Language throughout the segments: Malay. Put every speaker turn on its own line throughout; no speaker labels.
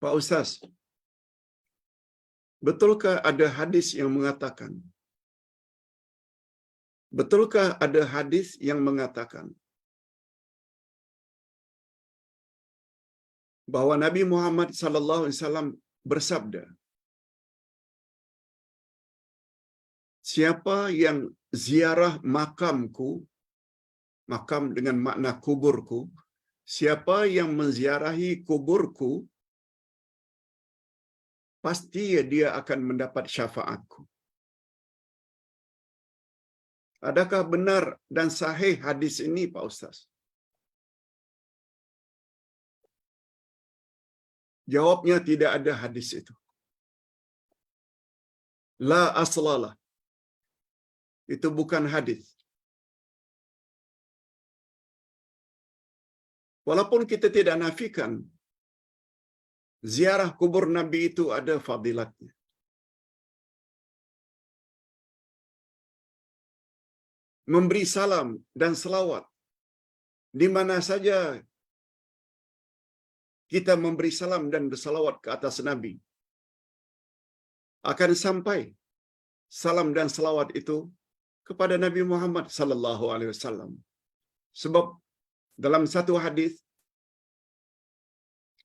Pak Ustaz, betulkah ada hadis yang mengatakan bahwa Nabi Muhammad sallallahu alaihi wasallam bersabda, siapa yang ziarah makamku, makam dengan makna kuburku, siapa yang menziarahi kuburku, pasti dia akan mendapat syafaatku. Adakah benar dan sahih hadis ini, Pak Ustaz? Jawabnya, tidak ada hadis itu. La aslalah. Itu bukan hadis. Walaupun kita tidak nafikan, ziarah kubur Nabi itu ada fadilatnya. Memberi salam dan selawat. Di mana saja kita memberi salam dan bersalawat ke atas Nabi, akan sampai salam dan selawat itu kepada Nabi Muhammad sallallahu alaihi wasallam. Sebab dalam satu hadis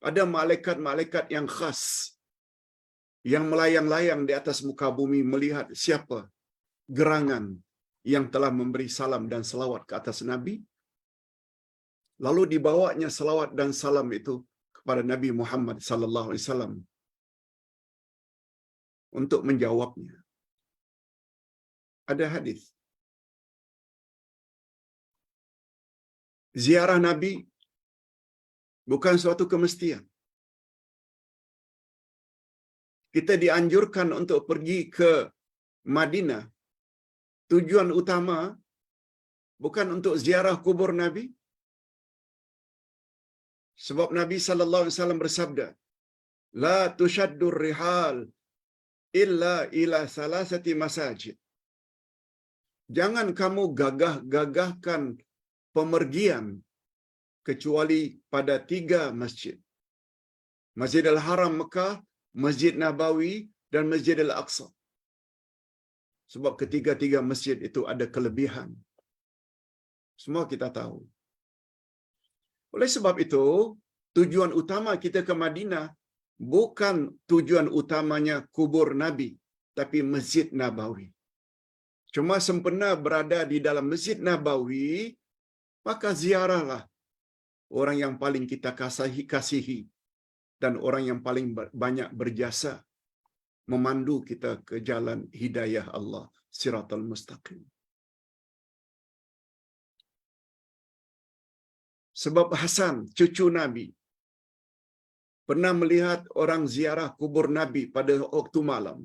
ada malaikat-malaikat yang khas yang melayang-layang di atas muka bumi melihat siapa gerangan yang telah memberi salam dan selawat ke atas Nabi, lalu dibawanya selawat dan salam itu kepada Nabi Muhammad sallallahu alaihi wasallam untuk menjawabnya. Ada hadis. Ziarah Nabi bukan suatu kemestian. Kita dianjurkan untuk pergi ke Madinah. Tujuan utama bukan untuk ziarah kubur Nabi. Sebab Nabi sallallahu alaihi wasallam bersabda, "La tushaddur rihal illa ila salasati masajid." Jangan kamu gagah-gagahkan pemergian kecuali pada 3 masjid. Masjidil Haram Mekah, Masjid Nabawi dan Masjidil Aqsa. Sebab ketiga-tiga masjid itu ada kelebihan. Semua kita tahu. Oleh sebab itu, tujuan utama kita ke Madinah bukan tujuan utamanya kubur Nabi, tapi Masjid Nabawi. Cuma sempena berada di dalam Masjid Nabawi, maka ziarahlah orang yang paling kita kasihi dan orang yang paling banyak berjasa memandu kita ke jalan hidayah Allah, Siratal Mustaqim. Sebab Hasan, cucu Nabi, pernah melihat orang ziarah kubur Nabi pada waktu malam.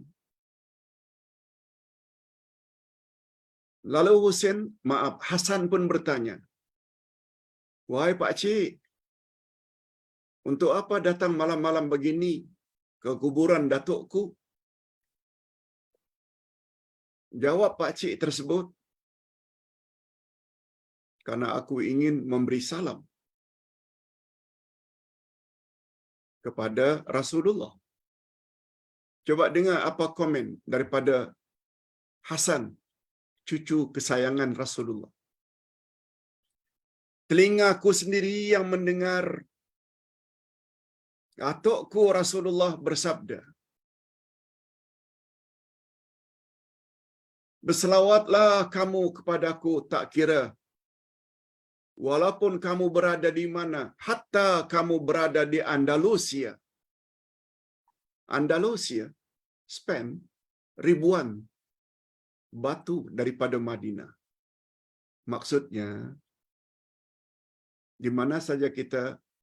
Lalu Hasan pun bertanya, "Wahai Pak Cik, untuk apa datang malam-malam begini ke kuburan datukku?" Jawab Pak Cik tersebut, "Karena aku ingin memberi salam kepada Rasulullah." Coba dengar apa komen daripada Hasan, cucu kesayangan Rasulullah. "Telingaku sendiri yang mendengar datukku Rasulullah bersabda, 'Berselawatlah kamu kepadaku tak kira walaupun kamu berada di mana, hatta kamu berada di Andalusia.'" Andalusia, Spain, ribuan batu daripada Madinah. Maksudnya, di mana saja kita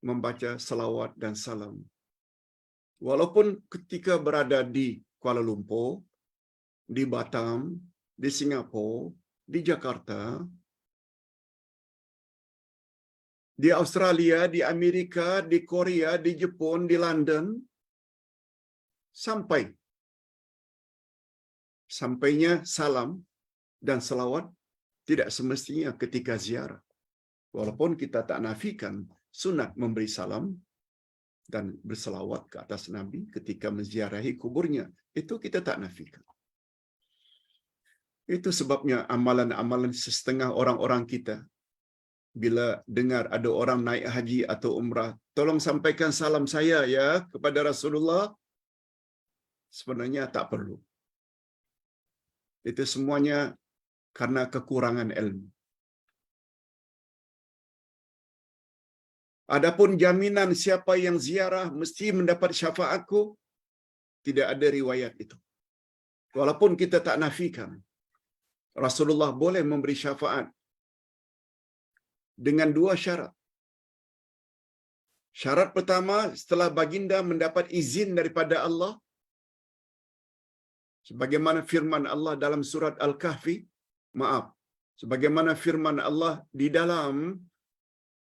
membaca salawat dan salam. Walaupun ketika berada di Kuala Lumpur, di Batam, di Singapura, di Jakarta, di Australia, di Amerika, di Korea, di Jepun, di London, sampainya salam dan salawat tidak semestinya ketika ziarah. Walaupun kita tak nafikan sunat memberi salam, dan berselawat ke atas Nabi ketika menziarahi kuburnya. Itu kita tak nafikan. Itu sebabnya amalan-amalan setengah orang-orang kita, bila dengar ada orang naik haji atau umrah, tolong sampaikan salam saya ya kepada Rasulullah. Sebenarnya tak perlu. Itu semuanya karena kekurangan ilmu. Adapun jaminan siapa yang ziarah mesti mendapat syafaatku, tidak ada riwayat itu. Walaupun kita tak nafikan, Rasulullah boleh memberi syafaat dengan dua syarat. Syarat pertama, setelah baginda mendapat izin daripada Allah, sebagaimana firman Allah dalam surat Al-Kahfi, sebagaimana firman Allah di dalam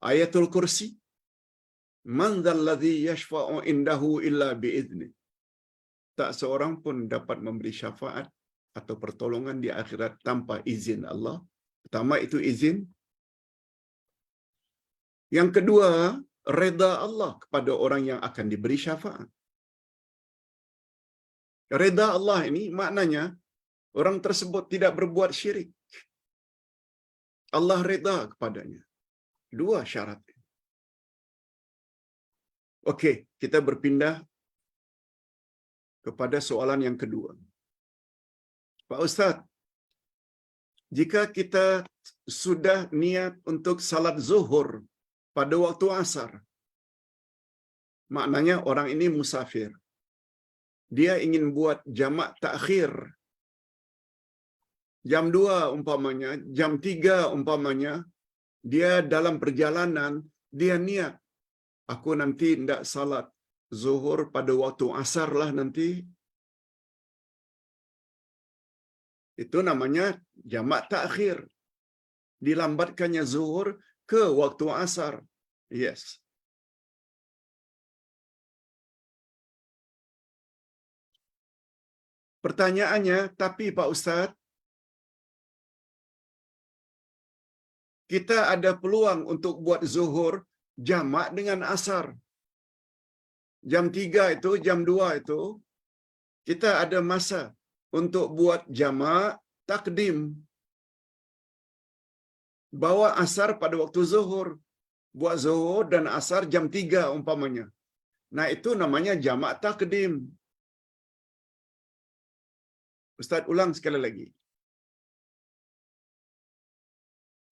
ayatul kursi, man dzalladzi yashfa'u indahu illa bi'idznih. Tak seorang pun dapat memberi syafaat atau pertolongan di akhirat tanpa izin Allah. Pertama itu izin. Yang kedua, reda Allah kepada orang yang akan diberi syafaat. Reda Allah ini maknanya orang tersebut tidak berbuat syirik. Allah reda kepadanya. Dua syarat. Okey, kita berpindah kepada soalan yang kedua. Pak Ustaz, jika kita sudah niat untuk salat zuhur pada waktu asar, maknanya orang ini musafir. Dia ingin buat jamak takhir. Jam 2 umpamanya, jam 3 umpamanya, dia dalam perjalanan, dia niat, aku nanti tidak salat zuhur pada waktu asar lah nanti. Itu namanya jamak takhir. Dilambatkannya zuhur ke waktu asar. Yes. Pertanyaannya, tapi Pak Ustaz, kita ada peluang untuk buat zuhur jamak dengan asar. Jam 3 itu, jam 2 itu, kita ada masa untuk buat jamak takdim. Bawa asar pada waktu zuhur. Buat zuhur dan asar jam 3 umpamanya. Nah, itu namanya jamak takdim. Ustaz ulang sekali lagi.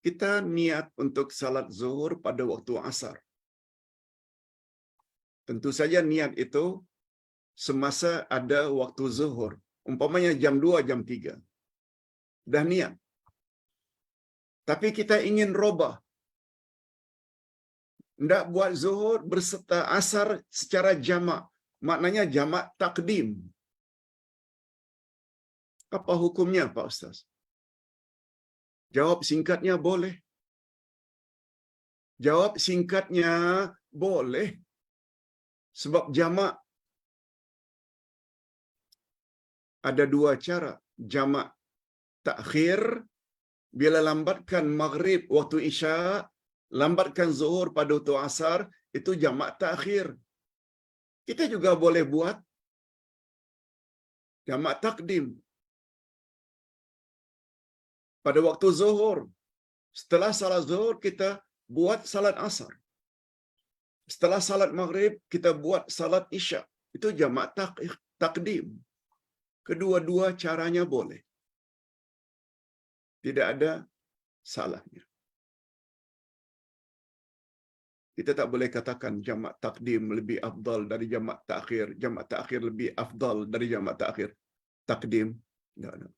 Kita niat untuk salat zuhur pada waktu asar. Tentu saja niat itu semasa ada waktu zuhur. Umpamanya jam 2, jam 3. Dah niat. Tapi kita ingin robah. Tidak buat zuhur berserta asar secara jamak. Maknanya jamak takdim. Apa hukumnya Pak Ustaz? Jawab singkatnya boleh. Jawab singkatnya boleh. Sebab jamak ada dua cara. Jamak takhir, bila lambatkan maghrib waktu isya, lambatkan zuhur pada waktu asar, itu jamak takhir. Kita juga boleh buat jamak takdim. Pada waktu zuhur, setelah salat zuhur, kita buat salat asar. Setelah salat maghrib, kita buat salat isya. Itu jamak takdim. Kedua-dua caranya boleh. Tidak ada salahnya. Kita tak boleh katakan jamak takdim lebih afdal dari jamak takhir. Jamak takhir lebih afdal dari jamak takhir. Takdim. Tidak.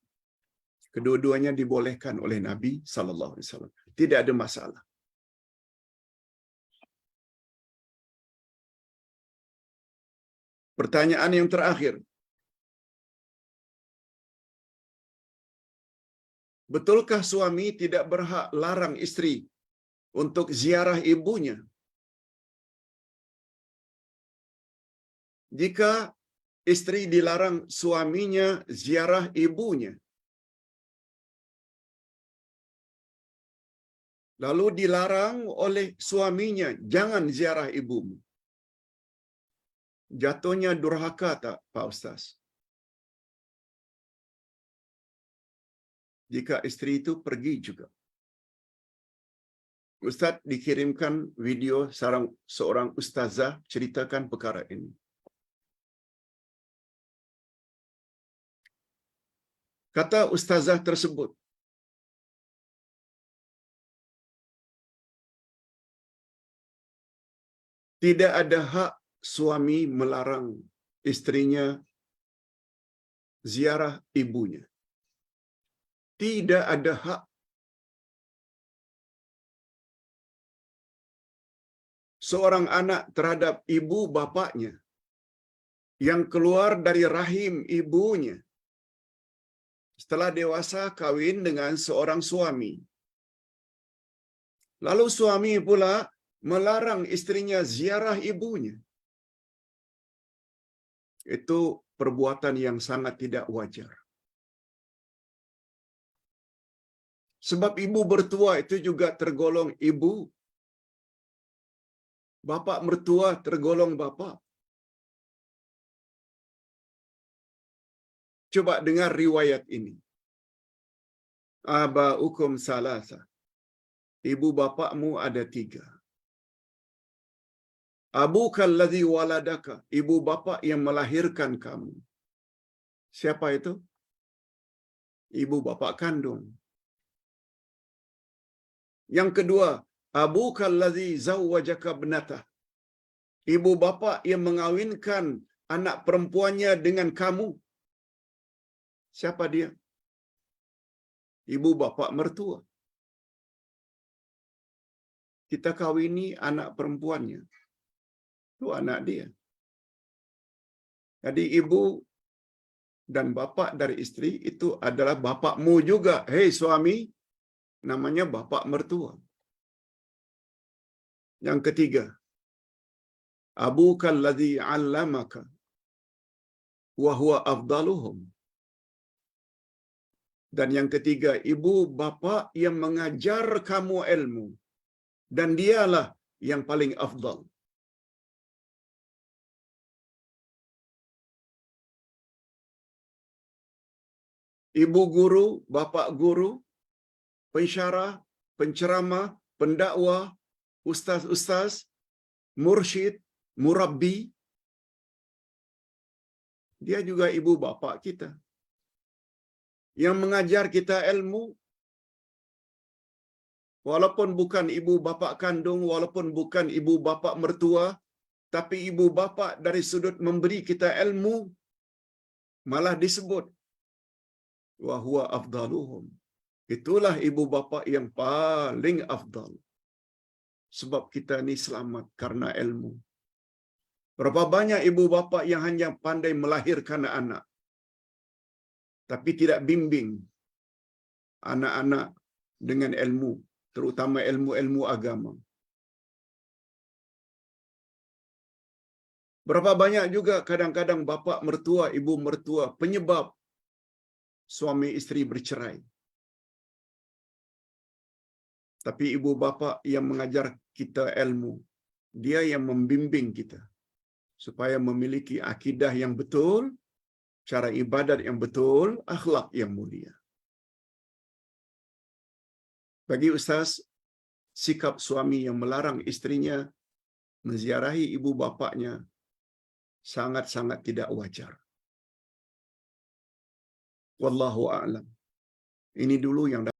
Kedua-duanya dibolehkan oleh Nabi SAW. Tidak ada masalah. Pertanyaan yang terakhir. Betulkah suami tidak berhak larang isteri untuk ziarah ibunya? Jika isteri dilarang suaminya ziarah ibunya, lalu dilarang oleh suaminya, jangan ziarah ibumu. Jatuhnya durhaka tak, Pak Ustaz? Jika istri itu pergi juga. Ustaz dikirimkan video seorang ustazah ceritakan perkara ini. Kata ustazah tersebut, tidak ada hak suami melarang istrinya ziarah ibunya. Tidak ada hak. Seorang anak terhadap ibu bapaknya yang keluar dari rahim ibunya setelah dewasa kawin dengan seorang suami. Lalu suami pula melarang istrinya ziarah ibunya. Itu perbuatan yang sangat tidak wajar. Sebab ibu mertua itu juga tergolong ibu. Bapak mertua tergolong bapak. Coba dengar riwayat ini. Abaukum salasa. Ibu bapakmu ada 3. Abuka alladhi waladaka. Ibu bapak yang melahirkan kamu. Siapa itu? Ibu bapak kandung. Yang kedua, abuka alladhi zawwajaka ibnatah. Ibu bapak yang mengawinkan anak perempuannya dengan kamu. Siapa dia? Ibu bapak mertua. Kita kawini anak perempuannya. Itu anak dia. Jadi ibu dan bapak dari istri itu adalah bapakmu juga. Hei suami, namanya bapak mertua. Yang ketiga, abuka alladhi 'allamaka wa huwa afdaluhum. Dan yang ketiga, ibu bapak yang mengajar kamu ilmu dan dialah yang paling afdal. Ibu guru, bapak guru, pensyarah, penceramah, pendakwah, ustaz-ustaz, mursyid, murabbi, dia juga ibu bapak kita. Yang mengajar kita ilmu, walaupun bukan ibu bapak kandung, walaupun bukan ibu bapak mertua, tapi ibu bapak dari sudut memberi kita ilmu, malah disebut wa huwa afdaluhum. Itulah ibu bapak yang paling afdal. Sebab kita ni selamat karena ilmu. Berapa banyak ibu bapak yang hanya pandai melahirkan anak, tapi tidak bimbing anak-anak dengan ilmu, terutama ilmu-ilmu agama. Berapa banyak juga kadang-kadang bapak mertua, ibu mertua penyebab suami istri bercerai. Tapi ibu bapa yang mengajar kita ilmu, dia yang membimbing kita supaya memiliki akidah yang betul, cara ibadat yang betul, akhlak yang mulia. Bagi ustaz, sikap suami yang melarang istrinya menziarahi ibu bapaknya sangat-sangat tidak wajar. Wallahu a'lam. Ini dulu yang